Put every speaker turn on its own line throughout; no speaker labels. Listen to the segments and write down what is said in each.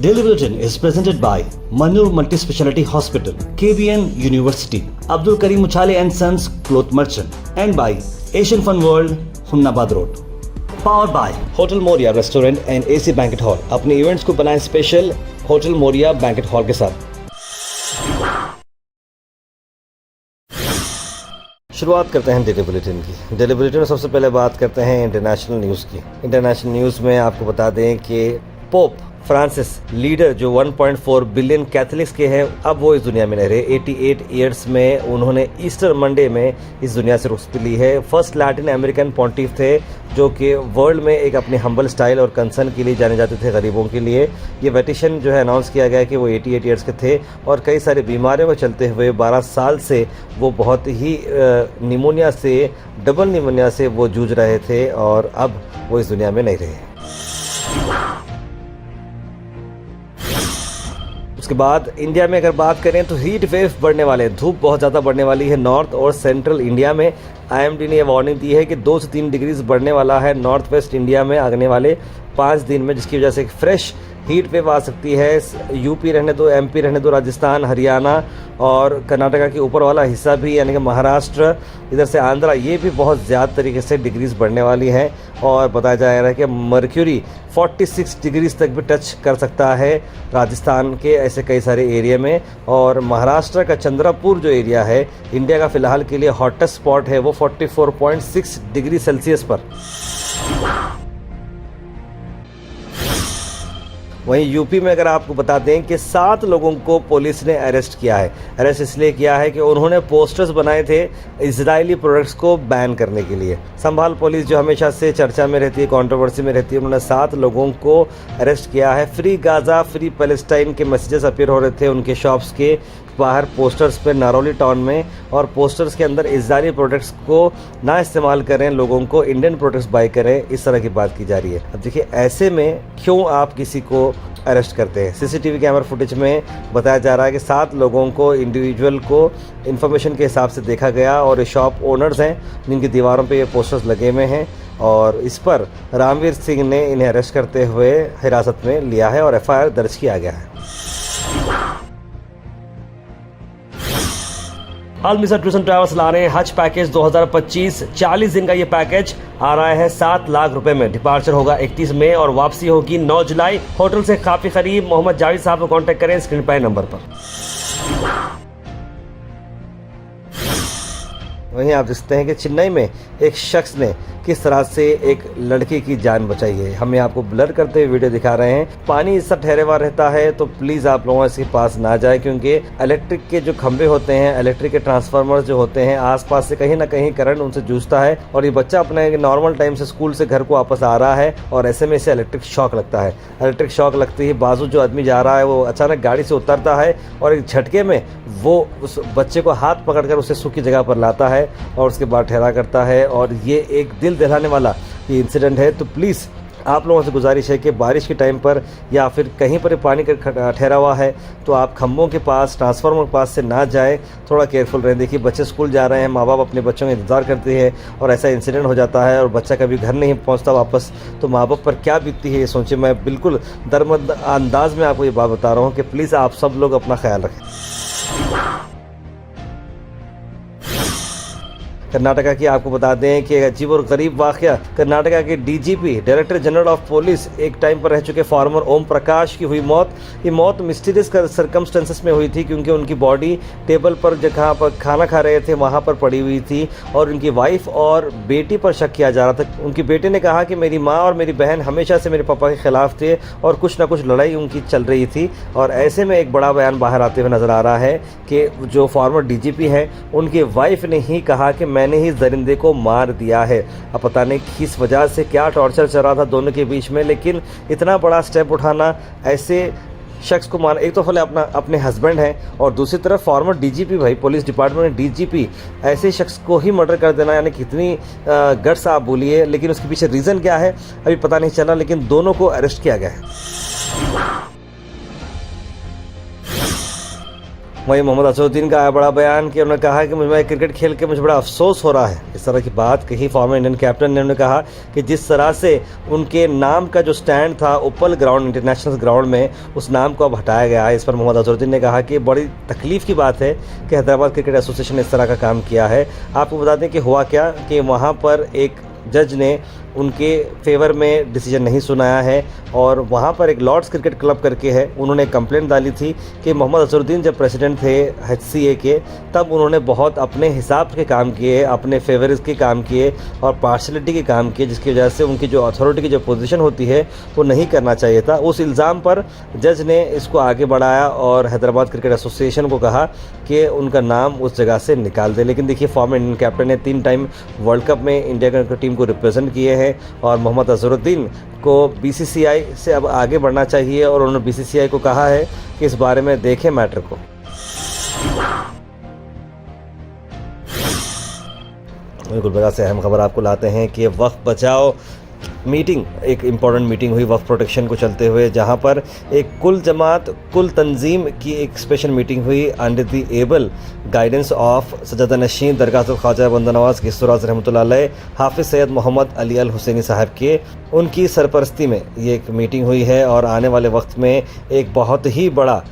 Daily Bulletin is presented by Manur Multi-Speciality Hospital, KBN University, Abdul Karim Uchale and Sons Cloth Merchant, and by Asian Fun World, Hunnabad Road. Powered by Hotel Moria Restaurant and AC Banquet Hall. अपने events को बनाएं special hotel Moriya banquet hall के साथ। शुरुआत करते हैं daily bulletin की। Daily bulletin में सबसे पहले बात करते हैं इंटरनेशनल न्यूज़ की। इंटरनेशनल न्यूज़ में आपको बता दें कि पोप फ्रांसिस लीडर जो 1.4 बिलियन कैथलिक्स के हैं, अब वो इस दुनिया में नहीं रहे। 88 ईयर्स में उन्होंने ईस्टर मंडे में इस दुनिया से रुखसती ली है। फर्स्ट लैटिन अमेरिकन पॉन्टिफ थे जो कि वर्ल्ड में एक अपने हम्बल स्टाइल और कंसर्न के लिए जाने जाते थे गरीबों के लिए। ये वेटिशन जो है अनाउंस किया गया कि वो 88 ईयर्स के थे और कई सारी बीमारियों में चलते हुए 12 साल से वो बहुत ही निमोनिया से, डबल निमोनिया से वो जूझ रहे थे और अब वो इस दुनिया में नहीं रहे। उसके बाद इंडिया में अगर बात करें तो हीट वेव बढ़ने वाले, धूप बहुत ज़्यादा बढ़ने वाली है नॉर्थ और सेंट्रल इंडिया में। IMD ने यह वार्निंग दी है कि 2 से 3 डिग्रीज बढ़ने वाला है नॉर्थ वेस्ट इंडिया में आने वाले 5 दिन में, जिसकी वजह से एक फ्रेश हीट वेव आ सकती है। यूपी रहने दो, MP रहने दो, राजस्थान, हरियाणा और कर्नाटका के ऊपर वाला हिस्सा भी यानी कि महाराष्ट्र, इधर से आंध्रा, ये भी बहुत ज़्यादा तरीके से डिग्रीज बढ़ने वाली है। और बताया जा रहा है कि मर्क्यूरी 46 डिग्रीज तक भी टच कर सकता है राजस्थान के ऐसे कई सारे एरिया में। और महाराष्ट्र का चंद्रपुर जो एरिया है इंडिया का फ़िलहाल के लिए हॉटेस्ट स्पॉट है, वो 44.6 डिग्री सेल्सियस पर। वहीं यूपी में अगर आपको बता दें कि 7 लोगों को पुलिस ने अरेस्ट किया है। अरेस्ट इसलिए किया है कि उन्होंने पोस्टर्स बनाए थे इजरायली प्रोडक्ट्स को बैन करने के लिए। संभाल पुलिस जो हमेशा से चर्चा में रहती है, कंट्रोवर्सी में रहती है, उन्होंने 7 लोगों को अरेस्ट किया है। फ्री गाज़ा, फ्री पैलेस्टाइन के मैसेजेस अपीयर हो रहे थे उनके शॉप्स के बाहर पोस्टर्स पे नारौली टाउन में, और पोस्टर्स के अंदर इजरायली प्रोडक्ट्स को ना इस्तेमाल करें, लोगों को इंडियन प्रोडक्ट्स बाय करें, इस तरह की बात की जा रही है। अब देखिए ऐसे में क्यों आप किसी को अरेस्ट करते हैं। CCTV कैमरा फुटेज में बताया जा रहा है कि 7 लोगों को, इंडिविजुअल को इन्फॉर्मेशन के हिसाब से देखा गया और ये शॉप ओनर्स हैं जिनकी दीवारों पे ये पोस्टर्स लगे हुए हैं। और इस पर रामवीर सिंह ने इन्हें अरेस्ट करते हुए हिरासत में लिया है और FIR दर्ज किया गया है। अल मिसर टूर्स एंड ट्रैवल्स ला रहे हैं हज पैकेज 2025। 40 दिन का ये पैकेज आ रहा है 7 लाख रुपए में। डिपार्चर होगा 31 मई और वापसी होगी 9 जुलाई। होटल से काफी करीब। मोहम्मद जावेद साहब को कांटेक्ट करें स्क्रीन पर नंबर पर। वहीं आप देखते हैं कि चेन्नई में एक शख्स ने किस तरह से एक लड़की की जान बचाई है। हमें आपको ब्लर करते हुए वीडियो दिखा रहे हैं। पानी इस सब ठहरे हुआ रहता है तो प्लीज़ आप लोगों इसके पास ना जाए, क्योंकि इलेक्ट्रिक के जो खंभे होते हैं, इलेक्ट्रिक के ट्रांसफार्मर्स जो होते हैं, आसपास से कहीं ना कहीं करंट उनसे जूझता है और ये बच्चा अपने नॉर्मल टाइम से स्कूल से घर को वापस आ रहा है और ऐसे में इसे इलेक्ट्रिक शॉक लगता है। इलेक्ट्रिक शॉक लगते ही बाजू जो आदमी जा रहा है वो अचानक गाड़ी से उतरता है और एक झटके में वो उस बच्चे को हाथ पकड़कर उसे सूखी जगह पर लाता है और उसके बाद ठहरा करता है। और ये एक दिल दहलाने वाला ये इंसिडेंट है। तो प्लीज़ आप लोगों से गुजारिश है कि बारिश के टाइम पर या फिर कहीं पर पानी का ठहरा हुआ है तो आप खंभों के पास, ट्रांसफार्मर के पास से ना जाएं, थोड़ा केयरफुल रहें। देखिए बच्चे स्कूल जा रहे हैं, माँ बाप अपने बच्चों का इंतज़ार करते हैं और ऐसा इंसिडेंट हो जाता है और बच्चा कभी घर नहीं पहुँचता वापस, तो माँ बाप पर क्या बीतती है ये सोचिए। मैं बिल्कुल दरमद अंदाज में आपको ये बात बता रहा हूँ कि प्लीज़ आप सब लोग अपना ख्याल रखें। कर्नाटका की आपको बता दें कि अजीब और गरीब वाक़या, कर्नाटका के DGP, director general of police, एक टाइम पर रह चुके फार्मर ओम प्रकाश की हुई मौत। ये मौत मिस्टीरियस सर्कमस्टेंसेस में हुई थी क्योंकि उनकी बॉडी टेबल पर जहाँ पर खाना खा रहे थे वहाँ पर पड़ी हुई थी और उनकी वाइफ और बेटी पर शक किया जा रहा था। उनकी बेटे ने कहा कि मेरी माँ और मेरी बहन हमेशा से मेरे पापा के खिलाफ थे और कुछ ना कुछ लड़ाई उनकी चल रही थी। और ऐसे में एक बड़ा बयान बाहर आते हुए नज़र आ रहा है कि जो फार्मर DGP हैं उनकी वाइफ ने ही कहा कि मैंने ही दरिंदे को मार दिया है। अब पता नहीं किस वजह से क्या टॉर्चर चल रहा था दोनों के बीच में, लेकिन इतना बड़ा स्टेप उठाना, ऐसे शख्स को मारना, एक तो फले अपने हस्बैंड हैं और दूसरी तरफ फॉर्मर DGP, भाई पुलिस डिपार्टमेंट में DGP, ऐसे शख्स को ही मर्डर कर देना, यानी कितनी गट्स आप बोलिए। लेकिन उसके पीछे रीज़न क्या है अभी पता नहीं चला, लेकिन दोनों को अरेस्ट किया गया है। वहीं मोहम्मद अजहरुद्दीन का आया बड़ा बयान कि उन्होंने कहा कि मुझे क्रिकेट खेल के मुझे बड़ा अफसोस हो रहा है। इस तरह की बात कही फॉर्मर इंडियन कैप्टन ने। उन्होंने कहा कि जिस तरह से उनके नाम का जो स्टैंड था उप्पल ग्राउंड इंटरनेशनल ग्राउंड में, उस नाम को अब हटाया गया है। इस पर मोहम्मद अजहरुद्दीन ने कहा कि बड़ी तकलीफ़ की बात है कि हैदराबाद क्रिकेट एसोसिएशन ने इस तरह का काम किया है। आपको बता दें कि हुआ क्या कि वहाँ पर एक जज ने उनके फेवर में डिसीजन नहीं सुनाया है और वहाँ पर एक लॉर्ड्स क्रिकेट क्लब करके है, उन्होंने कंप्लेंट डाली थी कि मोहम्मद अजहरुद्दीन जब प्रेसिडेंट थे HCA के, तब उन्होंने बहुत अपने हिसाब के काम किए, अपने फेवर के काम किए और पार्शलिटी के काम किए, जिसकी वजह से उनकी जो अथॉरिटी की जो पोजीशन होती है वो नहीं करना चाहिए था। उस इल्ज़ाम पर जज ने इसको आगे बढ़ाया और हैदराबाद क्रिकेट एसोसिएशन को कहा कि उनका नाम उस जगह से निकाल दे। लेकिन देखिए, फॉर्मर इंडियन कैप्टन ने 3 टाइम वर्ल्ड कप में इंडिया की टीम को रिप्रेजेंट किए हैं और मोहम्मद अजहरुद्दीन को BCCI से अब आगे बढ़ना चाहिए और उन्होंने BCCI को कहा है कि इस बारे में देखें मैटर को। गुलबर्गा से अहम खबर आपको लाते हैं कि वक्फ बचाओ मीटिंग, एक इम्पॉर्टेंट मीटिंग हुई वक्फ प्रोटेक्शन को चलते हुए, जहां पर एक कुल जमात कुल तंजीम की एक स्पेशल मीटिंग हुई under the able guidance of सज्जादा नशीन दरगाह ख्वाजा बंदा नवाज गिस्तुराज रहमतुल्लाह अलैह हाफिज़ सैयद मोहम्मद अली अल हुसैनी साहब के उनकी सरपरस्ती में ये एक मीटिंग हुई है और आने वाले वक्त में एक बहुत ही बड़ा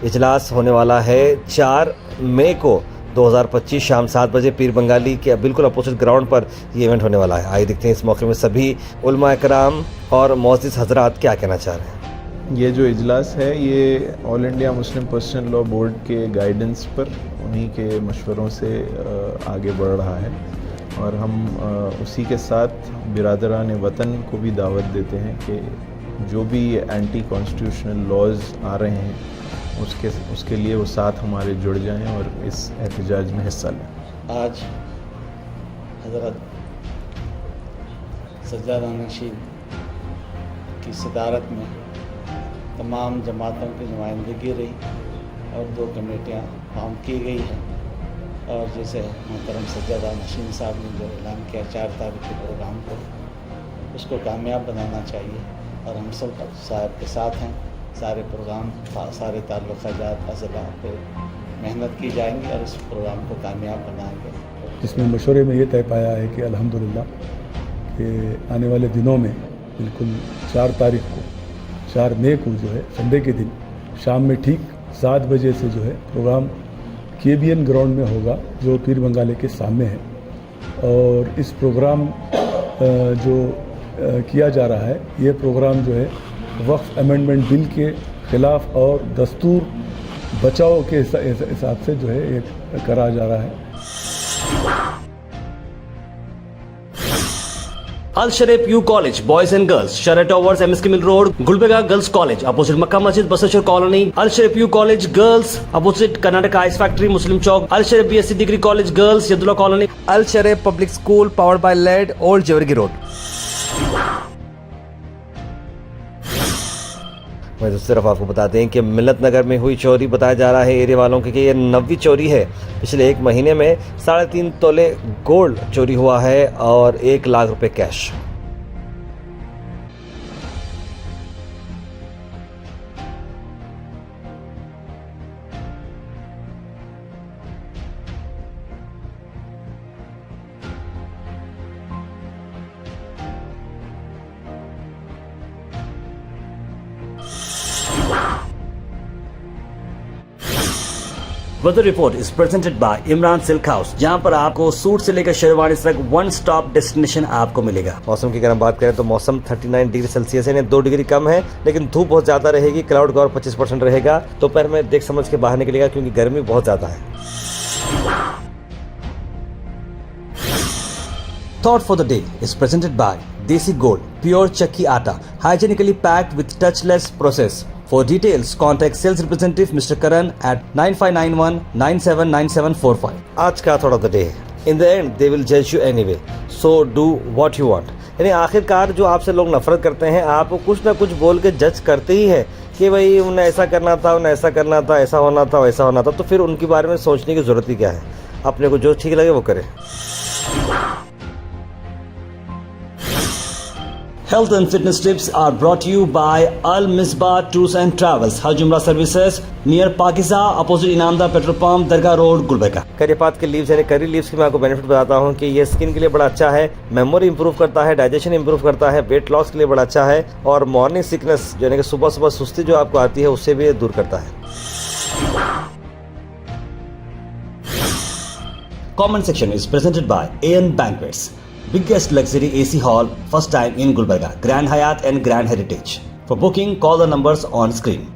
इजलास होने वाला है 4 मई को 2025 शाम 7 बजे पीर बंगाली के बिल्कुल अपोजिट ग्राउंड पर ये इवेंट होने वाला है। आइए देखते हैं इस मौके में सभी उलमा इकराम और मोअज़्ज़िज़ हज़रात क्या कहना चाह रहे हैं।
ये जो इजलास है ये all India Muslim personal law board के गाइडेंस पर, उन्हीं के मशवरों से आगे बढ़ रहा है और हम उसी के साथ बिरादरान वतन को भी दावत देते हैं कि जो भी एंटी कॉन्स्टिट्यूशनल लॉज आ रहे हैं उसके लिए वो साथ हमारे जुड़ जाएं और इस एहतजाज में हिस्सा लें।
आज हज़रत सज्जादा नशीन की सदारत में तमाम जमातों की नुमाइंदगी रही और 2 कमेटियाँ फॉर्म की गई हैं और जैसे मोहतरम सज्जादा नशीन साहब ने जो ऐलान किया 4 तारीख के प्रोग्राम को, उसको कामयाब बनाना चाहिए और हम सब साहब के साथ हैं। सारे प्रोग्राम, सारे ताल्लुक़ात अज़ला पे मेहनत की जाएंगी और इस प्रोग्राम को कामयाब बनाएंगे।
इसमें मशवरे में ये तय पाया है कि अल्हम्दुलिल्लाह कि आने वाले दिनों में बिल्कुल 4 तारीख को 4 मई को जो है संडे के दिन शाम में ठीक 7 बजे से जो है प्रोग्राम KBN ग्राउंड में होगा जो पीर बंगाली के सामने है। और इस प्रोग्राम जो किया जा रहा है, ये प्रोग्राम जो है वक्फ अमेंडमेंट बिल के ख़िलाफ़ और दस्तूर बचाओ के हिसाब से जो है ये करा जा रहा है।
Al Sharif U college boys and girls, शरट towers, MSK mill road, Gulbarga girls college opposite Makka Masjid, Basaveshwar colony. Al Sharif U college girls opposite Karnataka ice factory, Muslim Chowk. Al Sharif BSc degree college girls, Yadulla colony.
Al Sharif public school powered by लेड, ओल्ड जेवरगी रोड। वहीं दूसरी तरफ आपको बता दें कि मिल्लत नगर में हुई चोरी, बताया जा रहा है एरिया वालों की कि ये 9वीं चोरी है। पिछले 1 महीने में 3.5 तोले गोल्ड चोरी हुआ है और 1 लाख रुपए cash.
Weather report is presented by Imran silk house, जहां पर आपको सूट से लेकर शेरवानी तक 1 स्टॉप डेस्टिनेशन आपको मिलेगा।
मौसम की अगर हम बात करें तो मौसम 39 डिग्री सेल्सियस है, 2 डिग्री कम है, लेकिन धूप बहुत ज्यादा रहेगी। क्लाउड कवर 25% रहेगा। दोपहर में देख समझ के बाहर निकलेगा क्योंकि गर्मी बहुत ज्यादा है।
Thought for the day is presented by Desi Gold, pure chakki atta, hygienically packed with touchless process. For details, contact sales representative Mr. Karan at 9591 979745.
आज का थॉट ऑफ द डे है, in the end they will जज you anyway, so do what you want. यानी आखिरकार जो आपसे लोग नफरत करते हैं, आपको कुछ ना कुछ बोल के जज करते ही है कि भाई उन्हें ऐसा करना था, उन्हें ऐसा करना था, ऐसा होना था, वैसा होना था। तो फिर उनके बारे में सोचने की जरूरत ही क्या है? अपने को जो ठीक लगे वो करें।
Health and fitness tips are brought to you by Al Misbah Tours and Travels, Haj Umrah Services, near Pakiza, opposite Inamda Petrol Pump, Dargah Road, Gulbeka.
करीपात के लीव्स यानी करी लीव्स की मैं आपको बेनिफिट बताता हूँ कि ये स्किन के लिए बड़ा अच्छा है, मेमोरी इंप्रूव करता है, डाइजेशन इंप्रूव करता है, वेट लॉस के लिए बड़ा अच्छा है और मॉर्निंग सिकनेस यानी कि सुबह सुबह सुस्ती जो आपको आती है उससे भी दूर करता है।
Comment section is presented by AN Banquets, biggest luxury AC hall, first time in Gulbarga, Grand Hyatt and Grand Heritage. For booking, call the numbers on screen.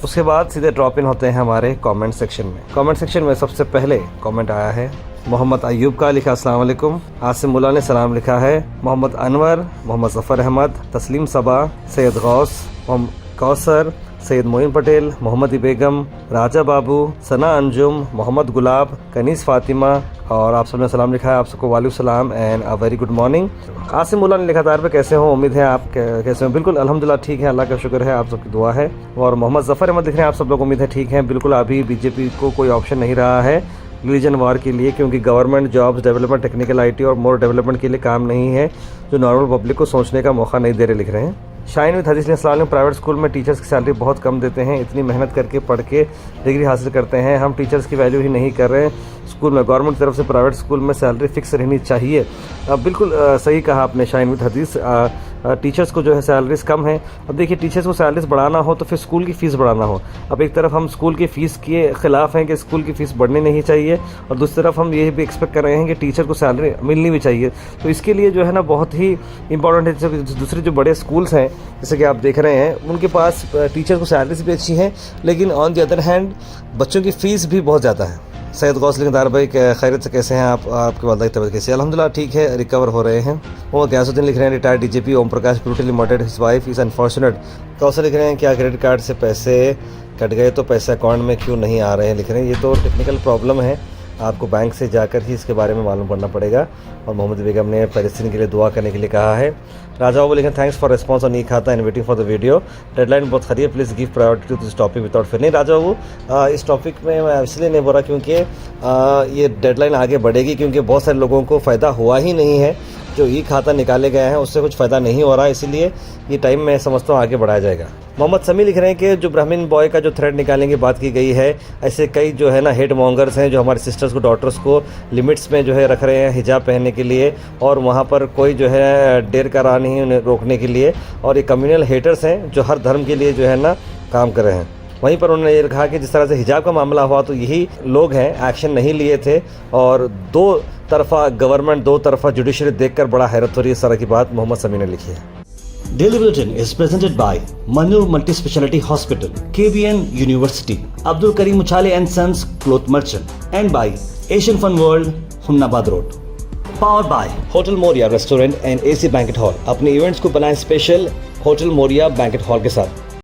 उसके बाद सीधे ड्रॉप इन होते हैं हमारे कमेंट सेक्शन में। Comment section में सबसे पहले कमेंट आया है मोहम्मद अयूब का, लिखा अस्सलाम वालेकुम। आसिम मुल्ला ने सलाम लिखा है। मोहम्मद अनवर, मोहम्मद ज़फ़र अहमद, तस्लीम सबा, सैयद गौस, कौसर, सैयद मोइन पटेल, मोहम्मद बेगम, राजा बाबू, सना अंजुम, मोहम्मद गुलाब, कनीस फातिमा और आप सबने सलाम लिखा है। आप सबको वालेकुम सलाम and a very good morning. Asim Mulla ने लिखा तार पे कैसे हो, उम्मीद है आप कैसे हो। बिल्कुल अल्हम्दुलिल्लाह ठीक है, अल्लाह का शुक्र है, आप सबकी दुआ है। और मोहम्मद ज़फ़र अहमद लिख रहे हैं आप सब लोग उम्मीद है ठीक हैं। बिल्कुल अभी बीजेपी को कोई ऑप्शन नहीं रहा है रिलीजन वार के लिए, क्योंकि government jobs development technical IT और मोर डेवलपमेंट के लिए काम नहीं है, जो नॉर्मल पब्लिक को सोचने का मौका नहीं दे रहे, लिख रहे हैं। शाइन विद हदीस ने सलाम, प्राइवेट स्कूल में टीचर्स की सैलरी बहुत कम देते हैं, इतनी मेहनत करके पढ़ के डिग्री हासिल करते हैं, हम टीचर्स की वैल्यू ही नहीं कर रहे हैं स्कूल में। गवर्नमेंट की तरफ से प्राइवेट स्कूल में सैलरी फिक्स रहनी चाहिए। बिल्कुल सही कहा आपने शाइन विद हदीस, टीचर्स को जो है सैलरीज कम है। अब देखिए टीचर्स को सैलरीज बढ़ाना हो तो फिर स्कूल की फ़ीस बढ़ाना हो। अब एक तरफ हम स्कूल की फ़ीस के ख़िलाफ़ हैं कि स्कूल की फ़ीस बढ़नी नहीं चाहिए और दूसरी तरफ हम ये भी एक्सपेक्ट कर रहे हैं कि टीचर को सैलरी मिलनी भी चाहिए। तो इसके लिए जो है ना बहुत ही इंपॉर्टेंट है। दूसरे जो बड़े स्कूल्स हैं जैसे कि आप देख रहे हैं उनके पास टीचर को सैलरीज भी अच्छी हैं, लेकिन ऑन द अदर हैंड बच्चों की फ़ीस भी बहुत ज़्यादा है। सैयद गौस लिखदार भाई खैरियत से कैसे हैं आप, आपके वालदा की तबीयत कैसी है? अल्हम्दुलिल्लाह ठीक है, रिकवर हो रहे हैं। वो गयासुद्दीन लिख रहे हैं retired DGP Om Prakash brutally murdered his wife is unfortunate. Kaushal लिख रहे हैं क्या क्रेडिट कार्ड से पैसे कट गए तो पैसे अकाउंट में क्यों नहीं आ रहे हैं, लिख रहे हैं ये तो टेक्निकल प्रॉब्लम है, आपको बैंक से जाकर ही इसके बारे में मालूम करना पड़ेगा। और मोहम्मद बेगम ने फ़लस्तीन के लिए दुआ करने के लिए कहा है। राजा बाबू लिखें thanks for response on e Khata and waiting for the video, deadline बहुत खरी है, please give priority to this topic without fail. नहीं राजा बाबू, इस टॉपिक में मैं इसलिए नहीं बोल रहा क्योंकि ये डेडलाइन आगे बढ़ेगी, क्योंकि बहुत सारे लोगों को फ़ायदा हुआ ही नहीं है। जो ई खाता निकाले गए हैं उससे कुछ फ़ायदा नहीं हो रहा है, इसीलिए ये टाइम मैं समझता हूँ आगे बढ़ाया जाएगा। मोहम्मद समी लिख रहे हैं कि जो ब्राह्मण बॉय का जो थ्रेड निकालने की बात की गई है, ऐसे कई जो है ना हेड मॉन्गर्स हैं जो हमारे सिस्टर्स को डॉटर्स को लिमिट्स में जो है रख रहे हैं हिजाब पहनने के लिए, और वहाँ पर कोई जो है डेर का रहा नहीं उन्हें रोकने के लिए, और ये कम्युनल हेटर्स हैं जो हर धर्म के लिए जो है ना काम कर रहे हैं। वहीं पर उन्होंने ये कहा कि जिस तरह से हिजाब का मामला हुआ तो यही लोग हैं एक्शन नहीं लिए थे, और दो तरफा गवर्नमेंट दो तरफा जुडिशरी देखकर बड़ा हैरत हो रही है। इस तरह की बात मोहम्मद समी ने लिखी है।
Daily Bulletin is presented by Manur Multi-Speciality Hospital, KBN University, Abdul Karim Uchale and Sons Cloth Merchant, and by Asian Fun World, Humnabad Road. Powered by Hotel Moria Restaurant and AC Banquet Hall. अपने events को बनाएं special hotel Moriya banquet hall के साथ।